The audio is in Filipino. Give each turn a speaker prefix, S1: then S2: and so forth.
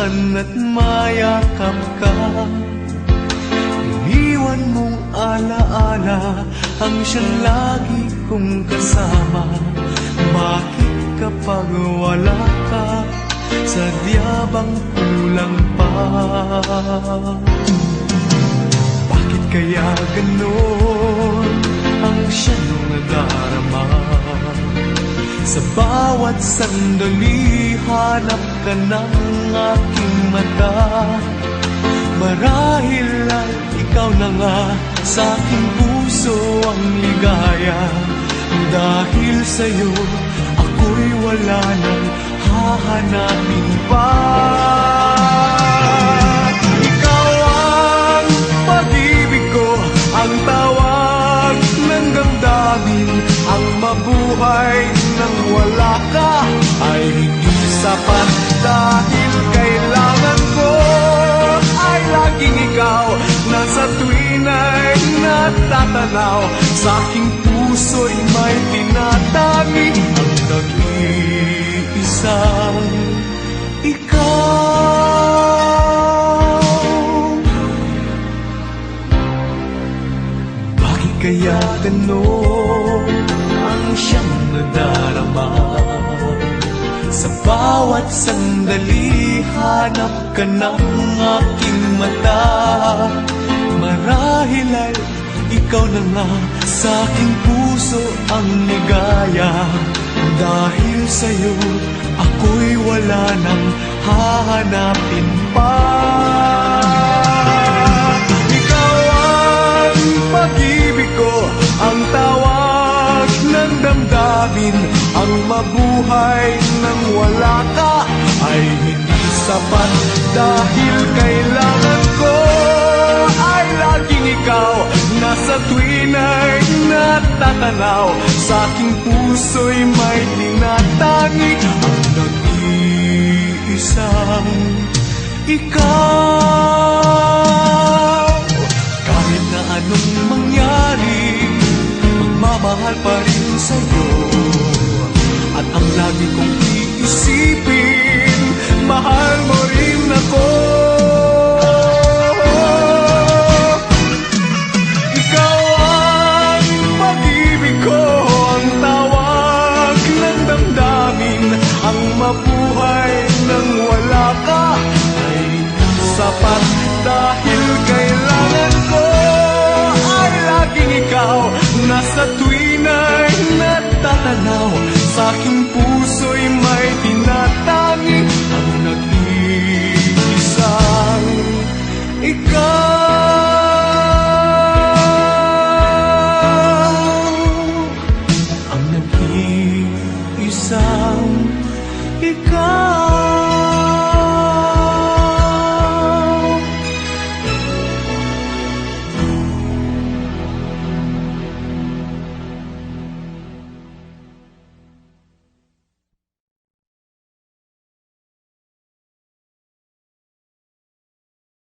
S1: hawakan at mayakap ka. Iniwan mong alaala ang siyang lagi kong kasama. Bakit kapag wala ka, sadya bang kulang pa? Bakit kaya ganon ang siyang nadarama? Sa bawat sandali, hanap ka ng aking mata. Marahil ay ikaw na nga sa aking puso ang ligaya. Dahil sa'yo, ako'y wala nang hahanapin pa. Ikaw ang pag-ibig ko, ang tawag ng damdamin. Ang mabuhay nang wala ka ay hindi sapat. Dahil kailangan ko ay laging ikaw, na sa tuwin ay natatanaw. Sa aking puso'y may tinatangi ang nag-iisang ikaw. Bakit kaya ganon ang siyang nadarama? Sa bawat sandali, hanap ka ng aking mata. Marahil ay ikaw na nga sa aking puso ang ligaya. Dahil sa'yo, ako'y wala nang hahanapin pa. Ikaw ang pag-ibig ko, ang tawag ng damdamin. Ang mabuhay nang wala ka ay hindi sapat. Dahil kailangan ko ay laging ikaw, na sa tuwin ay natatanaw. Sa aking puso'y may tinatangi ang nag-iisang ikaw. Kahit na anong mangyari, magmamahal pa rin sa'yo. At ang lagi kong iisipin, mahal mo rin ako. Ikaw ang pag-ibig ko, ang tawag ng damdamin. Ang mabuhay nang wala ka ay sapat. Dahil kailangan ko ay laging ikaw, na sa tuwin ay natatanaw. Sa aking puso